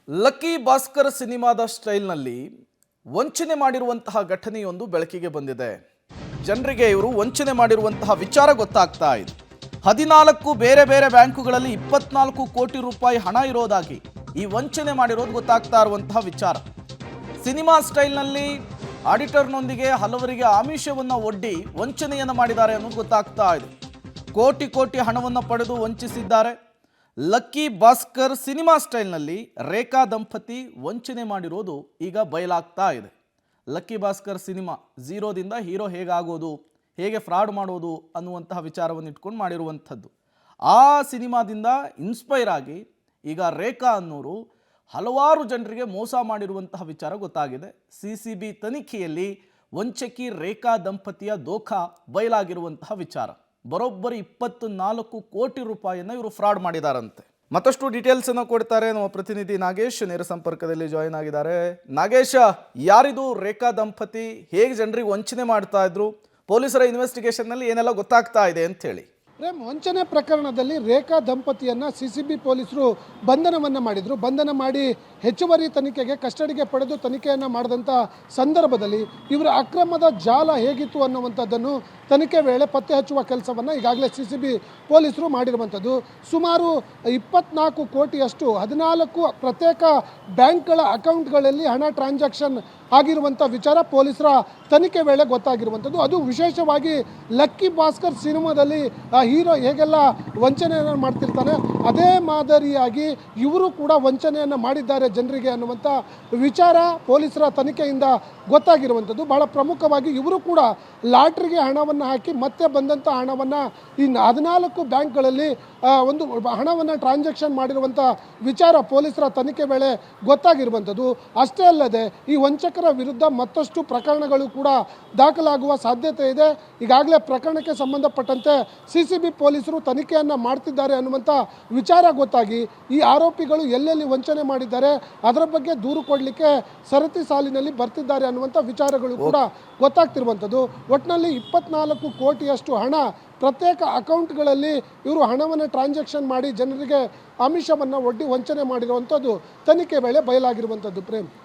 Lucky Bhaskar ಸಿನಿಮಾದ ಸ್ಟೈಲ್ನಲ್ಲಿ ವಂಚನೆ ಮಾಡಿರುವಂತಹ ಘಟನೆಯೊಂದು ಬೆಳಕಿಗೆ ಬಂದಿದೆ. ಜನರಿಗೆ ಇವರು ವಂಚನೆ ಮಾಡಿರುವಂತಹ ವಿಚಾರ ಗೊತ್ತಾಗ್ತಾ ಇದೆ. 14 ಬೇರೆ ಬೇರೆ ಬ್ಯಾಂಕುಗಳಲ್ಲಿ 24 ಕೋಟಿ ರೂಪಾಯಿ ಹಣ ಇರೋದಾಗಿ ಈ ವಂಚನೆ ಮಾಡಿರೋದು ಗೊತ್ತಾಗ್ತಾ ಇರುವಂತಹ ವಿಚಾರ. ಸಿನಿಮಾ ಸ್ಟೈಲ್ನಲ್ಲಿ ಆಡಿಟರ್ನೊಂದಿಗೆ ಹಲವರಿಗೆ ಆಮಿಷವನ್ನು ಒಡ್ಡಿ ವಂಚನೆಯನ್ನು ಮಾಡಿದ್ದಾರೆ ಅನ್ನೋದು ಗೊತ್ತಾಗ್ತಾ ಇದೆ. ಕೋಟಿ ಕೋಟಿ ಹಣವನ್ನು ಪಡೆದು ವಂಚಿಸಿದ್ದಾರೆ. ಲಕ್ಕಿ ಭಾಸ್ಕರ್ ಸಿನಿಮಾ ಸ್ಟೈಲ್ನಲ್ಲಿ ರೇಖಾ ದಂಪತಿ ವಂಚನೆ ಮಾಡಿರೋದು ಈಗ ಬಯಲಾಗ್ತಾ ಇದೆ. ಲಕ್ಕಿ ಭಾಸ್ಕರ್ ಸಿನಿಮಾ ಝೀರೋದಿಂದ ಹೀರೋ ಹೇಗಾಗೋದು, ಹೇಗೆ ಫ್ರಾಡ್ ಮಾಡೋದು ಅನ್ನುವಂತಹ ವಿಚಾರವನ್ನು ಇಟ್ಕೊಂಡು ಮಾಡಿರುವಂಥದ್ದು. ಆ ಸಿನಿಮಾದಿಂದ ಇನ್ಸ್ಪೈರ್ ಆಗಿ ಈಗ ರೇಖಾ ಅನ್ನೋರು ಹಲವಾರು ಜನರಿಗೆ ಮೋಸ ಮಾಡಿರುವಂತಹ ವಿಚಾರ ಗೊತ್ತಾಗಿದೆ. CCB ತನಿಖೆಯಲ್ಲಿ ವಂಚಕಿ ರೇಖಾ ದಂಪತಿಯ ದೋಖಾ ಬಯಲಾಗಿರುವಂತಹ ವಿಚಾರ. ಬರೋಬ್ಬರಿ 24 ಕೋಟಿ ರೂಪಾಯಿಯನ್ನು ಇವರು ಫ್ರಾಡ್ ಮಾಡಿದಾರಂತೆ. ಮತ್ತಷ್ಟು ಡೀಟೇಲ್ಸ್ ಅನ್ನು ಕೊಡ್ತಾರೆ ನಮ್ಮ ಪ್ರತಿನಿಧಿ ನಾಗೇಶ್, ನೇರ ಸಂಪರ್ಕದಲ್ಲಿ ಜಾಯಿನ್ ಆಗಿದ್ದಾರೆ. ನಾಗೇಶ, ಯಾರಿದು ರೇಖಾ ದಂಪತಿ, ಹೇಗೆ ಜನರಿಗೆ ವಂಚನೆ ಮಾಡ್ತಾ ಇದ್ರು, ಪೊಲೀಸರ ಇನ್ವೆಸ್ಟಿಗೇಷನ್ ನಲ್ಲಿ ಏನೆಲ್ಲ ಗೊತ್ತಾಗ್ತಾ ಇದೆ ಅಂತ ಹೇಳಿ? ವಂಚನೆ ಪ್ರಕರಣದಲ್ಲಿ ರೇಖಾ ದಂಪತಿಯನ್ನು CCB ಪೊಲೀಸರು ಬಂಧನವನ್ನು ಮಾಡಿದರು. ಬಂಧನ ಮಾಡಿ ಹೆಚ್ಚುವರಿ ತನಿಖೆಗೆ ಕಸ್ಟಡಿಗೆ ಪಡೆದು ತನಿಖೆಯನ್ನು ಮಾಡಿದಂಥ ಸಂದರ್ಭದಲ್ಲಿ ಇವರ ಅಕ್ರಮದ ಜಾಲ ಹೇಗಿತ್ತು ಅನ್ನುವಂಥದ್ದನ್ನು ತನಿಖೆ ವೇಳೆ ಪತ್ತೆ ಹಚ್ಚುವ ಕೆಲಸವನ್ನು ಈಗಾಗಲೇ CCB ಪೊಲೀಸರು ಮಾಡಿರುವಂಥದ್ದು. ಸುಮಾರು 24 ಕೋಟಿಯಷ್ಟು 14 ಪ್ರತ್ಯೇಕ ಬ್ಯಾಂಕ್ಗಳ ಅಕೌಂಟ್ಗಳಲ್ಲಿ ಹಣ ಟ್ರಾನ್ಸಾಕ್ಷನ್ ಆಗಿರುವಂಥ ವಿಚಾರ ಪೊಲೀಸರ ತನಿಖೆ ವೇಳೆ ಗೊತ್ತಾಗಿರುವಂಥದ್ದು. ಅದು ವಿಶೇಷವಾಗಿ ಲಕ್ಕಿ ಭಾಸ್ಕರ್ ಸಿನಿಮಾದಲ್ಲಿ ಹೀರೋ ಹೇಗೆಲ್ಲ ವಂಚನೆಯನ್ನು ಮಾಡ್ತಿರ್ತಾನೆ ಅದೇ ಮಾದರಿಯಾಗಿ ಇವರು ಕೂಡ ವಂಚನೆಯನ್ನು ಮಾಡಿದ್ದಾರೆ ಜನರಿಗೆ ಅನ್ನುವಂಥ ವಿಚಾರ ಪೊಲೀಸರ ತನಿಖೆಯಿಂದ ಗೊತ್ತಾಗಿರುವಂಥದ್ದು. ಬಹಳ ಪ್ರಮುಖವಾಗಿ ಇವರು ಕೂಡ ಲಾಟ್ರಿಗೆ ಹಣವನ್ನು ಹಾಕಿ ಮತ್ತೆ ಬಂದಂಥ ಹಣವನ್ನು ಈ 14 ಬ್ಯಾಂಕ್ಗಳಲ್ಲಿ ಒಂದು ಹಣವನ್ನು ಟ್ರಾನ್ಸಾಕ್ಷನ್ ಮಾಡಿರುವಂಥ ವಿಚಾರ ಪೊಲೀಸರ ತನಿಖೆ ವೇಳೆ ಗೊತ್ತಾಗಿರುವಂಥದ್ದು. ಅಷ್ಟೇ ಅಲ್ಲದೆ ಈ ವಂಚಕರ ವಿರುದ್ಧ ಮತ್ತಷ್ಟು ಪ್ರಕರಣಗಳು ಕೂಡ ದಾಖಲಾಗುವ ಸಾಧ್ಯತೆ ಇದೆ. ಈಗಾಗಲೇ ಪ್ರಕರಣಕ್ಕೆ ಸಂಬಂಧಪಟ್ಟಂತೆ CCB ಪೊಲೀಸರು ತನಿಖೆಯನ್ನು ಮಾಡ್ತಿದ್ದಾರೆ ಅನ್ನುವಂಥ ವಿಚಾರ ಗೊತ್ತಾಗಿ ಈ ಆರೋಪಿಗಳು ಎಲ್ಲೆಲ್ಲಿ ವಂಚನೆ ಮಾಡಿದ್ದಾರೆ ಅದರ ಬಗ್ಗೆ ದೂರು ಕೊಡಲಿಕ್ಕೆ ಸರತಿ ಸಾಲಿನಲ್ಲಿ ಬರ್ತಿದ್ದಾರೆ ಅನ್ನುವಂಥ ವಿಚಾರಗಳು ಕೂಡ ಗೊತ್ತಾಗ್ತಿರುವಂಥದ್ದು. ಒಟ್ಟಿನಲ್ಲಿ 24 ಕೋಟಿಯಷ್ಟು ಹಣ ಪ್ರತ್ಯೇಕ ಅಕೌಂಟ್ಗಳಲ್ಲಿ ಇವರು ಹಣವನ್ನು ಟ್ರಾನ್ಸಾಕ್ಷನ್ ಮಾಡಿ ಜನರಿಗೆ ಆಮಿಷವನ್ನು ಒಡ್ಡಿ ವಂಚನೆ ಮಾಡಿರುವಂಥದ್ದು ತನಿಖೆ ವೇಳೆ ಬಯಲಾಗಿರುವಂಥದ್ದು. ಪ್ರೇಮ್,